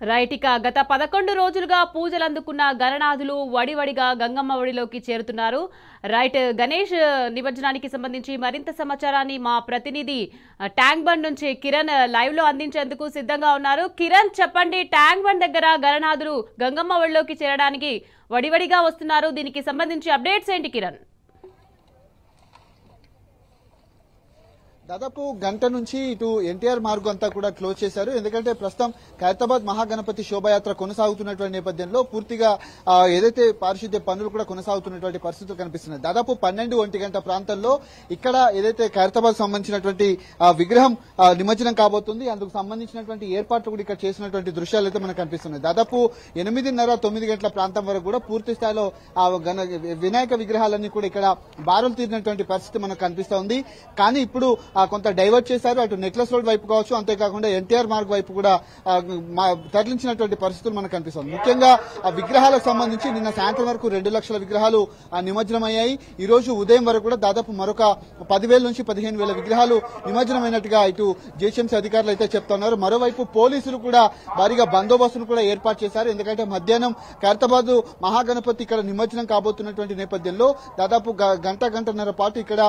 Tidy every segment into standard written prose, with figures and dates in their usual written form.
Right ఇక గత 11 రోజులుగా పూజలు అందుకున్న గణనాథులు వడివడిగా గంగమ్మ ఒడిలోకి చేరుతున్నారు. రైట్ గణేష్ నిమజ్జనానికి సంబంధించి మరింత సమాచారాన్ని మా ప్రతినిధి ట్యాంక్ బండ్ నుంచి కిరణ్ లైవ్ లో అందించేందుకు సిద్ధంగా ఉన్నారు. కిరణ్ చెప్పండి, ట్యాంక్ బండ్ దగ్గర గణనాథులు గంగమ్మ ఒడిలోకి చేరడానికి వడివడిగా వస్తున్నారు. దీనికి సంబంధించి అప్డేట్స్ ఏంటి కిరణ్? దాదాపు గంట నుంచి ఇటు ఎన్టీఆర్ మార్గం అంతా కూడా క్లోజ్ చేశారు. ఎందుకంటే ప్రస్తుతం ఖైరతాబాద్ మహాగణపతి శోభాయాత్ర కొనసాగుతున్నటువంటి నేపథ్యంలో పూర్తిగా ఏదైతే పారిశుద్ధ్య పనులు కూడా కొనసాగుతున్నటువంటి పరిస్థితులు కనిపిస్తున్నాయి. దాదాపు 12-1 గంట ప్రాంతంలో ఇక్కడ ఏదైతే ఖైరతాబాద్ సంబంధించినటువంటి విగ్రహం నిమజ్జనం కాబోతుంది, అందుకు సంబంధించినటువంటి ఏర్పాట్లు కూడా ఇక్కడ చేసినటువంటి దృశ్యాలు అయితే మనకు కనిపిస్తున్నాయి. దాదాపు 8:30-9 గంటల ప్రాంతం వరకు కూడా పూర్తి స్థాయిలో వినాయక విగ్రహాలన్నీ కూడా ఇక్కడ బారులు తీరినటువంటి పరిస్థితి మనకు కనిపిస్తా ఉంది. కానీ ఇప్పుడు కొంత డైవర్ట్ చేశారు. అటు నెక్లెస్ రోడ్ వైపు కావచ్చు, అంతేకాకుండా ఎన్టీఆర్ మార్గ్ వైపు కూడా తరలించినటువంటి పరిస్థితులు మనకు కనిపిస్తుంది. ముఖ్యంగా ఆ విగ్రహాలకు సంబంధించి నిన్న సాయంత్రం వరకు 2 లక్షల విగ్రహాలు నిమజ్జనమయ్యాయి. ఈ రోజు ఉదయం వరకు కూడా దాదాపు మరొక 10,000 నుంచి 15,000 విగ్రహాలు నిమజ్జనమైనట్టుగా ఇటు జీహెచ్ఎంసీ అధికారులు అయితే చెప్తున్నారు. మరోవైపు పోలీసులు కూడా భారీగా బందోబస్తును కూడా ఏర్పాటు చేశారు. ఎందుకంటే మధ్యాహ్నం ఖైరతాబాద్ మహాగణపతి ఇక్కడ నిమజ్జనం కాబోతున్నటువంటి నేపథ్యంలో దాదాపు గంటన్నర పాటు ఇక్కడ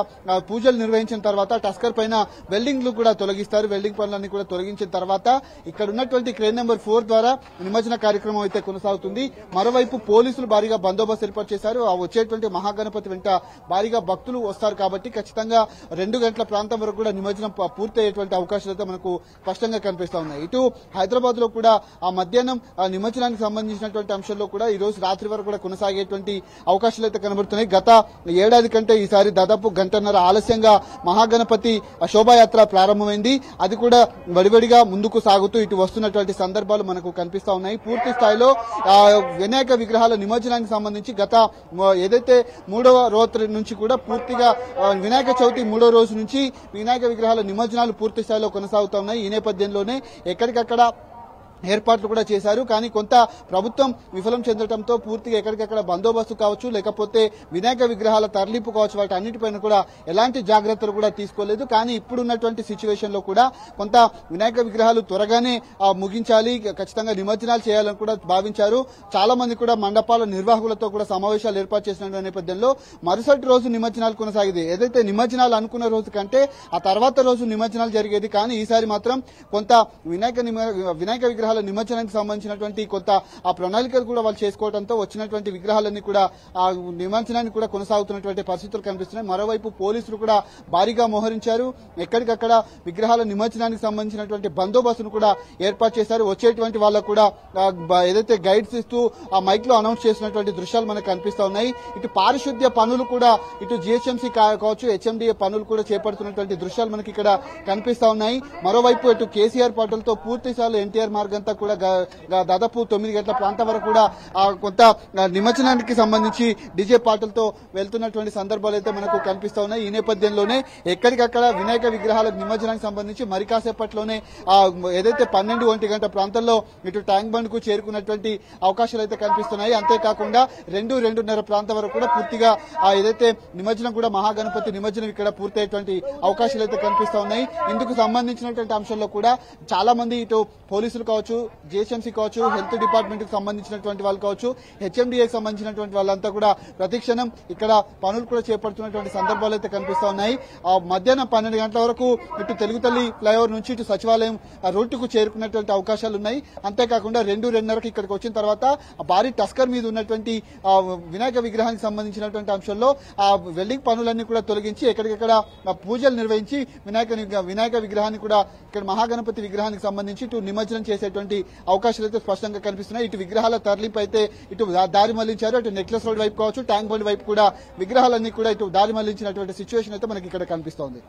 పూజలు నిర్వహించిన తర్వాత టస్కర్ పైన వెల్డింగ్లు కూడా తొలగిస్తారు. వెల్డింగ్ పనులన్నీ కూడా తొలగించిన తర్వాత ఇక్కడ ఉన్నటువంటి క్రేన్ నెంబర్ 4 ద్వారా నిమజ్జన కార్యక్రమం అయితే కొనసాగుతుంది. మరోవైపు పోలీసులు భారీగా బందోబస్తు ఏర్పాటు చేశారు. ఆ వచ్చేటువంటి మహాగణపతి వెంట భారీగా భక్తులు వస్తారు కాబట్టి ఖచ్చితంగా 2 గంటల ప్రాంతం వరకు కూడా నిమజ్జనం పూర్తి అయ్యేటువంటి అవకాశాలు అయితే మనకు స్పష్టంగా కనిపిస్తా ఉన్నాయి. ఇటు హైదరాబాద్ లో కూడా ఆ మధ్యాహ్నం నిమజ్జనానికి సంబంధించినటువంటి అంశంలో కూడా ఈ రోజు రాత్రి వరకు కూడా కొనసాగేటువంటి అవకాశాలు అయితే కనబడుతున్నాయి. గత ఏడాది కంటే ఈసారి దాదాపు గంటన్నర ఆలస్యంగా మహాగణపతి శోభాయాత్ర ప్రారంభమైంది. అది కూడా వడివడిగా ముందుకు సాగుతూ ఇటు వస్తున్నటువంటి సందర్భాలు మనకు కనిపిస్తా ఉన్నాయి. పూర్తి స్థాయిలో వినాయక విగ్రహాల నిమజ్జనానికి సంబంధించి గత ఏదైతే 3వ రోజు నుంచి కూడా పూర్తిగా వినాయక చవితి 3వ రోజు నుంచి వినాయక విగ్రహాల నిమజ్జనాలు పూర్తి స్థాయిలో కొనసాగుతా ఉన్నాయి. ఈ నేపథ్యంలోనే ఎక్కడికక్కడ ఏర్పాట్లు కూడా చేశారు. కానీ కొంత ప్రభుత్వం విఫలం చెందడంతో పూర్తిగా ఎక్కడికక్కడ బందోబస్తు కావచ్చు, లేకపోతే వినాయక విగ్రహాల తరలింపు కావచ్చు, వాటి అన్నిటిపైన కూడా ఎలాంటి జాగ్రత్తలు కూడా తీసుకోలేదు. కానీ ఇప్పుడున్నటువంటి సిచ్యువేషన్ లో కూడా కొంత వినాయక విగ్రహాలు త్వరగానే ముగించాలి, ఖచ్చితంగా నిమజ్జనాలు చేయాలని కూడా భావించారు. చాలా మంది కూడా మండపాల నిర్వాహకులతో కూడా సమావేశాలు ఏర్పాటు చేసిన నేపథ్యంలో మరుసటి రోజు నిమజ్జనాలు కొనసాగేది. ఏదైతే నిమజ్జనాలు అనుకున్న రోజు కంటే ఆ తర్వాత రోజు నిమజ్జనాలు జరిగేది. కానీ ఈసారి మాత్రం కొంత వినాయక విగ్రహాల నిమజ్జనానికి సంబంధించినటువంటి కొంత ఆ ప్రణాళికలు కూడా వాళ్ళు చేసుకోవడంతో వచ్చినటువంటి విగ్రహాలన్నీ కూడా ఆ నిమజ్జనాన్ని కూడా కొనసాగుతున్నటువంటి పరిస్థితులు కనిపిస్తున్నాయి. మరోవైపు పోలీసులు కూడా భారీగా మోహరించారు. ఎక్కడికక్కడ విగ్రహాల నిమజ్జనానికి సంబంధించినటువంటి బందోబస్తును కూడా ఏర్పాటు చేశారు. వచ్చేటువంటి వాళ్ళకు కూడా ఏదైతే గైడ్స్ ఇస్తూ ఆ మైక్ లో అనౌన్స్ చేసినటువంటి దృశ్యాలు మనకు కనిపిస్తా ఉన్నాయి. ఇటు పారిశుద్ధ్య పనులు కూడా ఇటు జీహెచ్ఎంసీ కావచ్చు, హెచ్ఎండిఏ పనులు కూడా చేపడుతున్నటువంటి దృశ్యాలు మనకి ఇక్కడ కనిపిస్తా ఉన్నాయి. మరోవైపు ఇటు కేసీఆర్ పాటలతో పూర్తి స్థాయిలో ఎన్టీఆర్ మార్గం అంతా కూడా దాదాపు 9 గంటల ప్రాంతం వరకు కూడా కొంత నిమజ్జనానికి సంబంధించి డీజే పాటలతో వెళ్తున్నటువంటి సందర్భాలు అయితే మనకు కనిపిస్తా ఉన్నాయి. ఈ నేపథ్యంలోనే ఎక్కడికక్కడ వినాయక విగ్రహాల నిమజ్జనానికి సంబంధించి మరి కాసేపట్లోనే ఏదైతే 12-1 గంట ప్రాంతంలో ఇటు ట్యాంక్ బండ్ కు చేరుకున్నటువంటి అవకాశాలు అయితే కనిపిస్తున్నాయి. అంతేకాకుండా 2-2:30 ప్రాంతం వరకు కూడా పూర్తిగా ఏదైతే నిమజ్జనం కూడా మహాగణపతి నిమజ్జనం ఇక్కడ పూర్తయ్యేటువంటి అవకాశాలు అయితే కనిపిస్తా ఉన్నాయి. ఇందుకు సంబంధించినటువంటి అంశంలో కూడా చాలా మంది ఇటు పోలీసులు కావచ్చు, జీహెచ్ఎంసీ కావచ్చు, హెల్త్ డిపార్ట్మెంట్ కి సంబంధించినటువంటి వాళ్ళు కావచ్చు, హెచ్ఎండిఏకి సంబంధించినటువంటి వాళ్ళంతా కూడా ప్రతిక్షణం ఇక్కడ పనులు కూడా చేపడుతున్నటువంటి సందర్భాలు అయితే కనిపిస్తా ఉన్నాయి. మధ్యాహ్నం 12 గంటల వరకు ఇటు తెలుగుతల్లి ఫ్లైఓవర్ నుంచి ఇటు సచివాలయం రోడ్డుకు చేరుకున్నటువంటి అవకాశాలు ఉన్నాయి. అంతేకాకుండా 2-2:30కి ఇక్కడికి వచ్చిన తర్వాత భారీ టస్కర్ మీద ఉన్నటువంటి వినాయక విగ్రహానికి సంబంధించినటువంటి అంశంలో ఆ వెల్డింగ్ పనులన్నీ కూడా తొలగించి ఎక్కడికక్కడ పూజలు నిర్వహించి వినాయక విగ్రహాన్ని కూడా ఇక్కడ మహాగణపతి విగ్రహానికి సంబంధించి ఇటు నిమజ్జనం చేసేటువంటి అవకాశాలు అయితే స్పష్టంగా కనిపిస్తున్నాయి. ఇటు విగ్రహాల తరలింపు అయితే ఇటు దారి మళ్లించారు. ఇటు నెక్లెస్ రోడ్ వైపు కావచ్చు, ట్యాంక్ బండ్ వైపు కూడా విగ్రహాలన్నీ కూడా ఇటు దారి మళ్లించినటువంటి సిచ్యువేషన్ అయితే మనకి ఇక్కడ కనిపిస్తోంది.